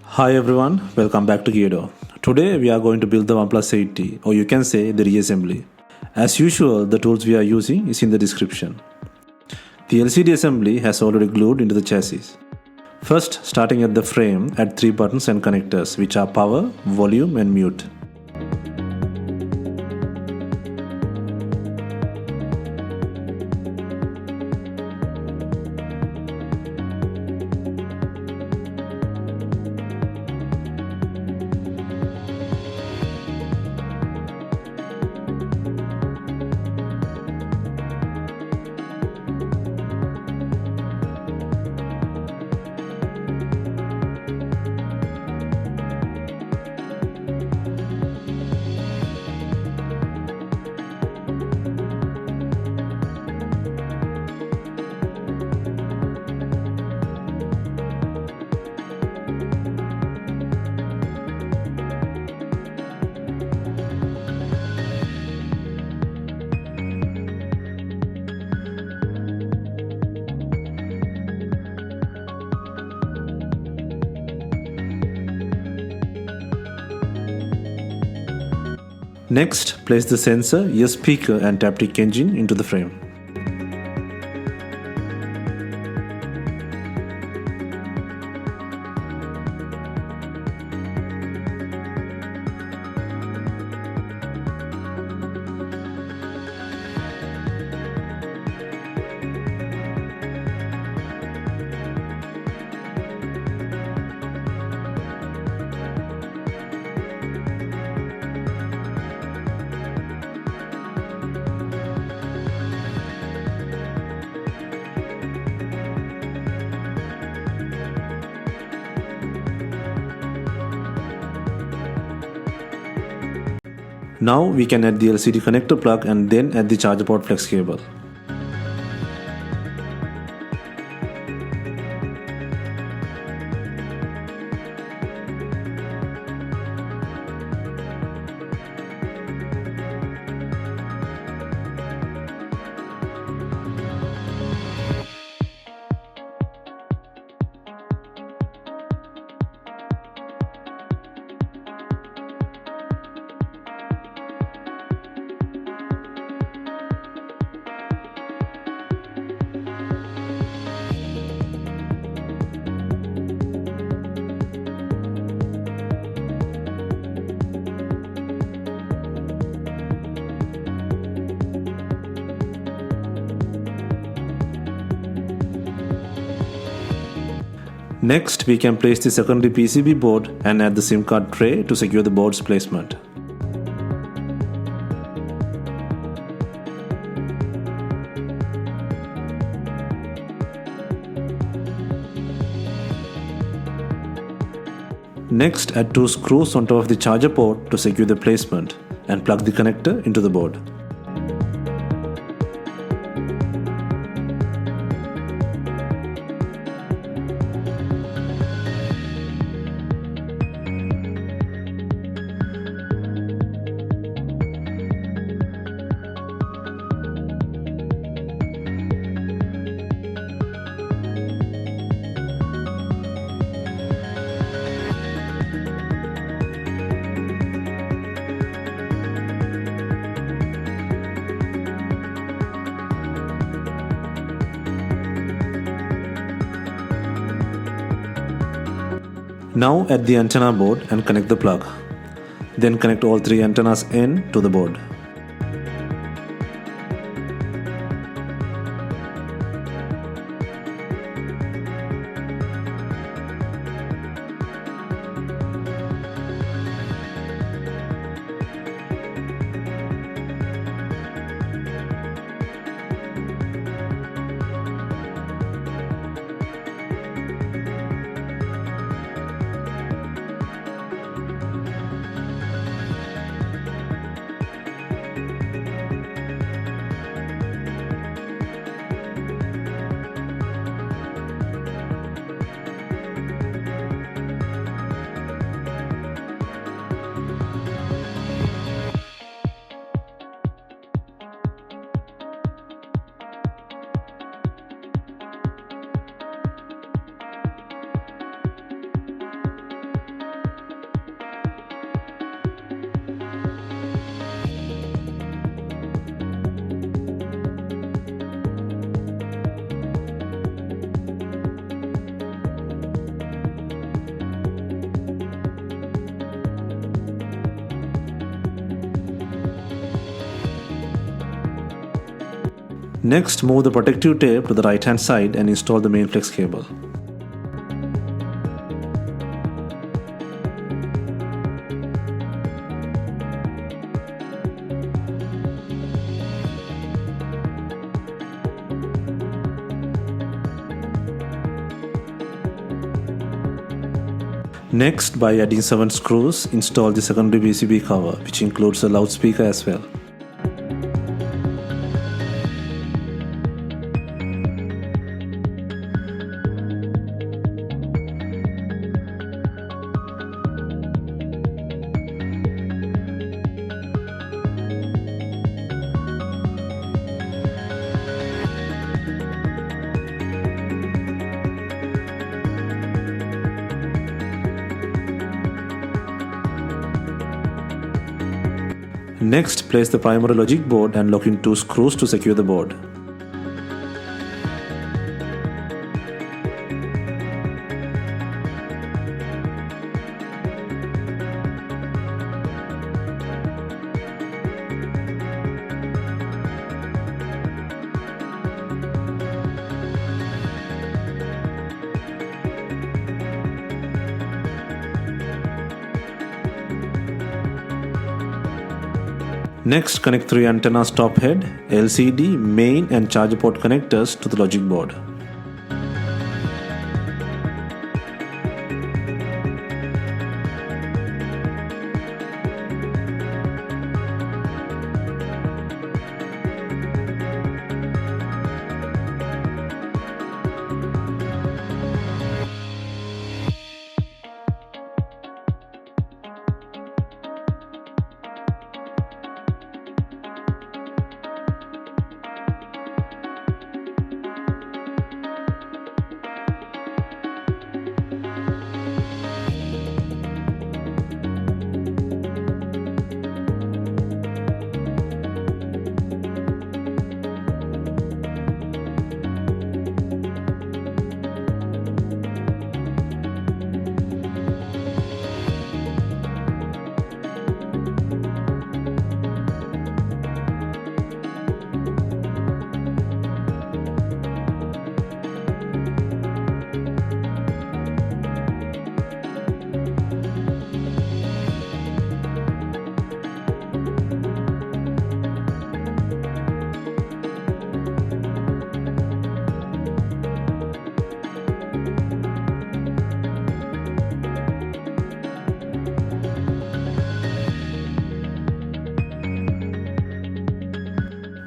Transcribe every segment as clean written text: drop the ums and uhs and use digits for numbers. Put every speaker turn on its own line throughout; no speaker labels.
Hi everyone, welcome back to Gedo. Today we are going to build the OnePlus 8T, or you can say the reassembly. As usual, the tools we are using is in the description. The LCD assembly has already glued into the chassis. First, starting at the frame, add 3 buttons and connectors which are power, volume and mute. Next, place the sensor, ear speaker and taptic engine into the frame. Now we can add the LCD connector plug and then add the charger port flex cable. Next, we can place the secondary PCB board and add the SIM card tray to secure the board's placement. Next, add 2 screws on top of the charger port to secure the placement and plug the connector into the board. Now add the antenna board and connect the plug. Then connect all 3 antennas in to the board. Next, move the protective tape to the right hand side and install the main flex cable. Next, by adding 7 screws, install the secondary PCB cover, which includes a loudspeaker as well. Next, place the primary logic board and lock in 2 screws to secure the board. Next, connect 3 antennas top head, LCD, main and charger port connectors to the logic board.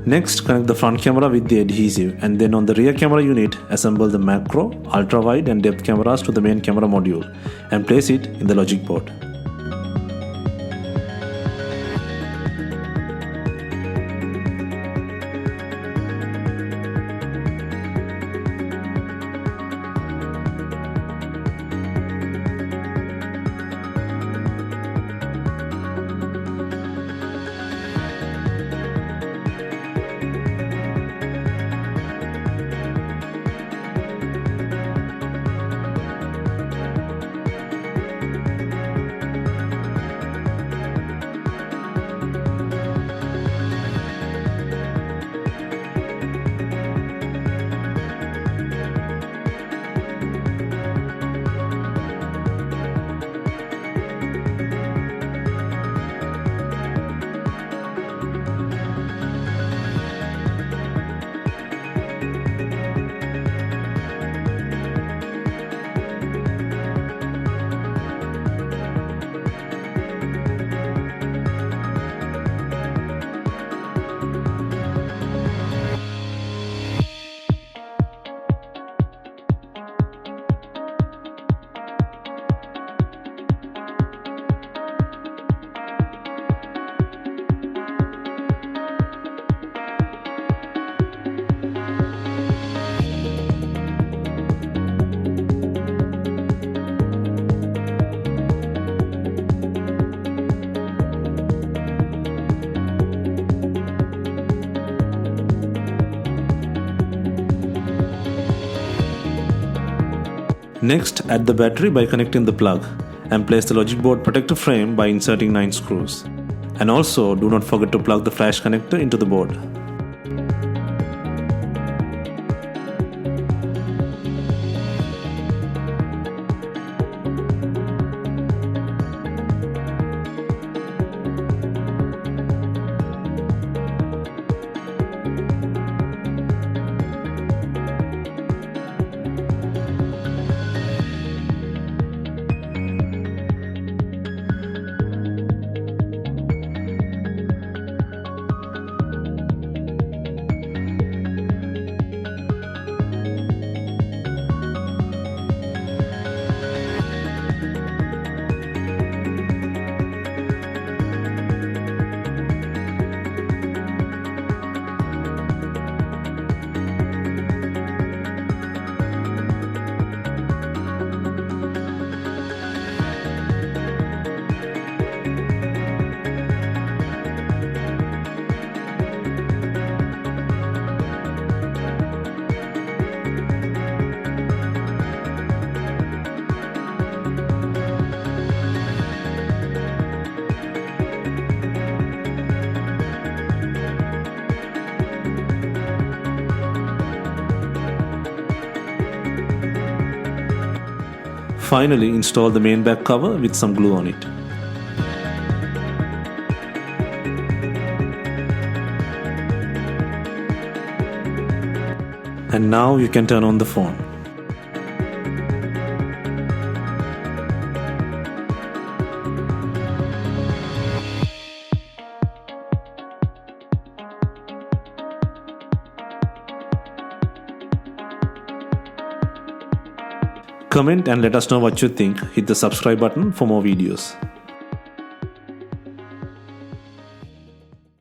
Next, connect the front camera with the adhesive, and then on the rear camera unit, assemble the macro, ultra-wide and depth cameras to the main camera module and place it in the logic board. Next, add the battery by connecting the plug and place the logic board protector frame by inserting 9 screws. And also, do not forget to plug the flash connector into the board. Finally, install the main back cover with some glue on it. And now you can turn on the phone. Comment and let us know what you think. Hit the subscribe button for more videos.